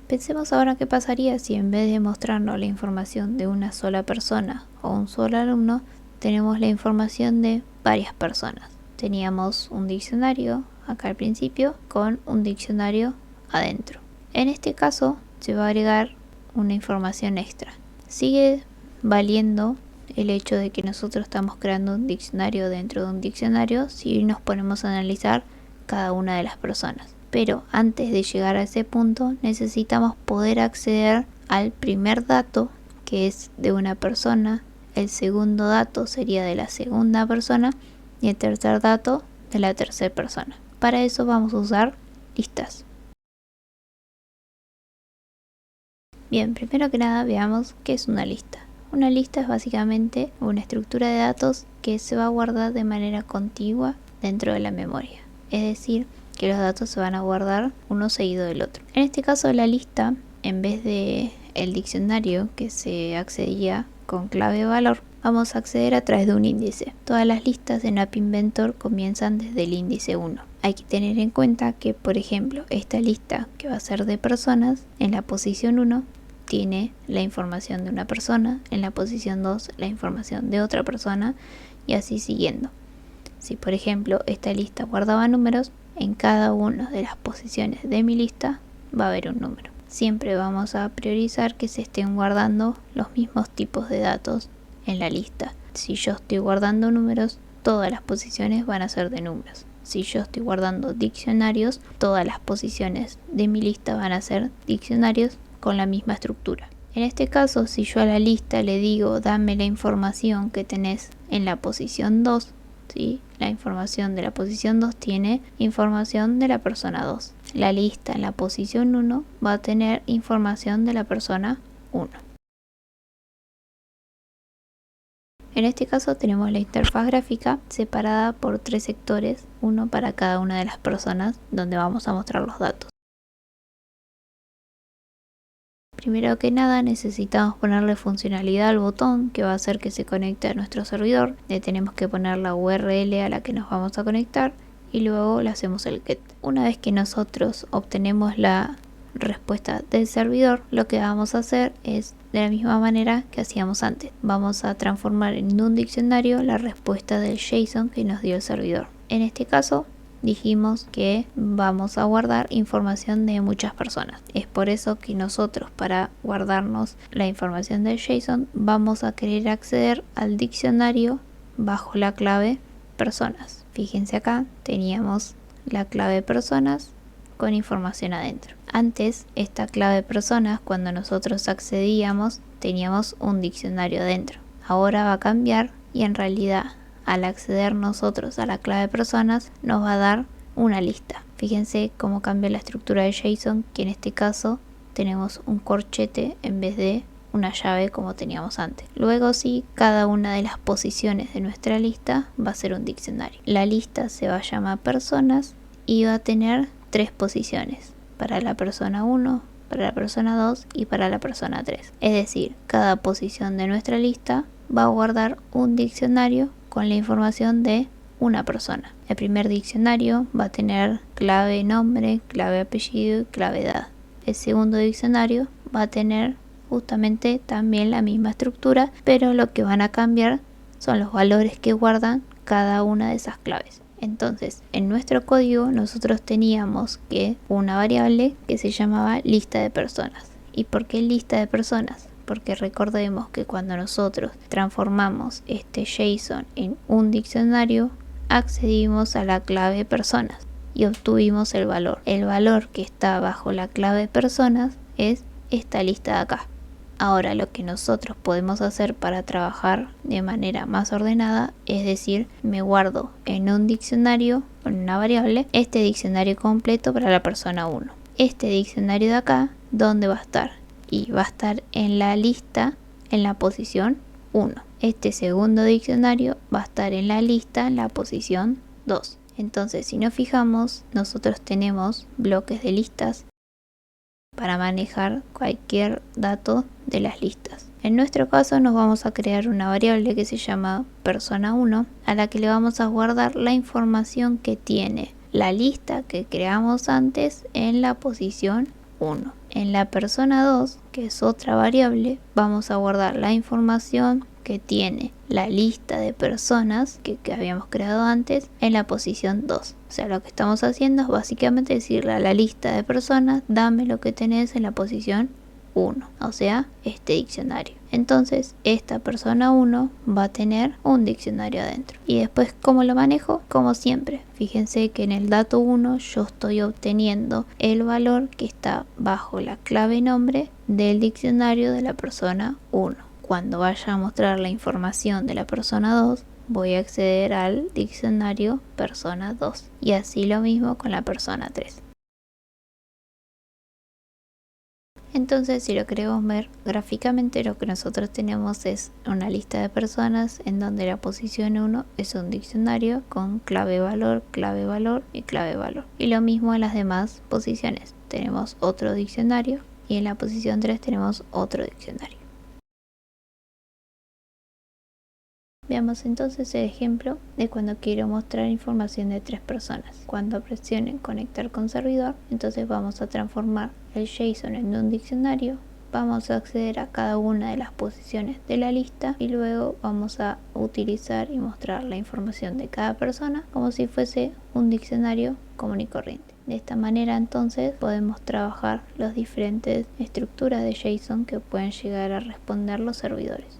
Pensemos ahora qué pasaría si en vez de mostrarnos la información de una sola persona o un solo alumno, tenemos la información de varias personas. Teníamos un diccionario acá al principio con un diccionario adentro. En este caso se va a agregar una información extra. Sigue valiendo el hecho de que nosotros estamos creando un diccionario dentro de un diccionario si nos ponemos a analizar cada una de las personas. Pero antes de llegar a ese punto necesitamos poder acceder al primer dato, que es de una persona, el segundo dato sería de la segunda persona y el tercer dato de la tercera persona. Para eso vamos a usar listas. Bien, primero que nada veamos qué es una lista. Una lista es básicamente una estructura de datos que se va a guardar de manera contigua dentro de la memoria. Es decir, que los datos se van a guardar uno seguido del otro. En este caso la lista, en vez de el diccionario que se accedía con clave valor, vamos a acceder a través de un índice. Todas las listas en App Inventor comienzan desde el índice 1. Hay que tener en cuenta que, por ejemplo, esta lista que va a ser de personas, en la posición 1 tiene la información de una persona, en la posición 2 la información de otra persona y así siguiendo. Si por ejemplo esta lista guardaba números, en cada una de las posiciones de mi lista va a haber un número. Siempre vamos a priorizar que se estén guardando los mismos tipos de datos en la lista. Si yo estoy guardando números, todas las posiciones van a ser de números. Si yo estoy guardando diccionarios, todas las posiciones de mi lista van a ser diccionarios con la misma estructura. En este caso, si yo a la lista le digo dame la información que tenés en la posición 2, ¿sí? La información de la posición 2 tiene información de la persona 2. La lista en la posición 1 va a tener información de la persona 1. En este caso tenemos la interfaz gráfica separada por 3 sectores, uno para cada una de las personas donde vamos a mostrar los datos. Primero que nada necesitamos ponerle funcionalidad al botón que va a hacer que se conecte a nuestro servidor. Le tenemos que poner la URL a la que nos vamos a conectar y luego le hacemos el get. Una vez que nosotros obtenemos la respuesta del servidor, lo que vamos a hacer es de la misma manera que hacíamos antes. Vamos a transformar en un diccionario la respuesta del JSON que nos dio el servidor. En este caso dijimos que vamos a guardar información de muchas personas. Es por eso que nosotros, para guardarnos la información del JSON, vamos a querer acceder al diccionario bajo la clave personas. Fíjense acá, teníamos la clave personas con información adentro. Antes, esta clave personas, cuando nosotros accedíamos, teníamos un diccionario adentro. Ahora va a cambiar y en realidad al acceder nosotros a la clave personas nos va a dar una lista. Fíjense cómo cambia la estructura de JSON, que en este caso tenemos un corchete en vez de una llave como teníamos antes. Luego sí, cada una de las posiciones de nuestra lista va a ser un diccionario. La lista se va a llamar personas y va a tener 3 posiciones, para la persona 1, para la persona 2 y para la persona 3. Es decir, cada posición de nuestra lista va a guardar un diccionario con la información de una persona. El primer diccionario va a tener clave nombre, clave apellido y clave edad. El segundo diccionario va a tener justamente también la misma estructura, pero lo que van a cambiar son los valores que guardan cada una de esas claves. Entonces, en nuestro código nosotros teníamos que una variable que se llamaba lista de personas. ¿Y por qué lista de personas? Porque recordemos que cuando nosotros transformamos este JSON en un diccionario, accedimos a la clave personas y obtuvimos el valor. El valor que está bajo la clave personas es esta lista de acá. Ahora lo que nosotros podemos hacer para trabajar de manera más ordenada es decir, me guardo en un diccionario, con una variable, este diccionario completo para la persona 1. Este diccionario de acá, ¿dónde va a estar? Y va a estar en la lista en la posición 1. Este segundo diccionario va a estar en la lista en la posición 2. Entonces, si nos fijamos, nosotros tenemos bloques de listas para manejar cualquier dato de las listas. En nuestro caso nos vamos a crear una variable que se llama persona 1 a la que le vamos a guardar la información que tiene la lista que creamos antes en la posición 1. En la persona 2, que es otra variable, vamos a guardar la información que tiene la lista de personas que habíamos creado antes en la posición 2. O sea, lo que estamos haciendo es básicamente decirle a la lista de personas, dame lo que tenés en la posición 1, o sea, este diccionario. Entonces, esta persona 1 va a tener un diccionario adentro. Y después, ¿cómo lo manejo? Como siempre, fíjense que en el dato 1 yo estoy obteniendo el valor que está bajo la clave nombre del diccionario de la persona 1. Cuando vaya a mostrar la información de la persona 2, voy a acceder al diccionario persona 2. Y así lo mismo con la persona 3. Entonces, si lo queremos ver gráficamente, lo que nosotros tenemos es una lista de personas en donde la posición 1 es un diccionario con clave valor y clave valor. Y lo mismo en las demás posiciones. Tenemos otro diccionario y en la posición 3 tenemos otro diccionario. Veamos entonces el ejemplo de cuando quiero mostrar información de 3 personas. Cuando presionen conectar con servidor, entonces vamos a transformar el JSON en un diccionario, vamos a acceder a cada una de las posiciones de la lista y luego vamos a utilizar y mostrar la información de cada persona como si fuese un diccionario común y corriente. De esta manera entonces podemos trabajar las diferentes estructuras de JSON que pueden llegar a responder los servidores.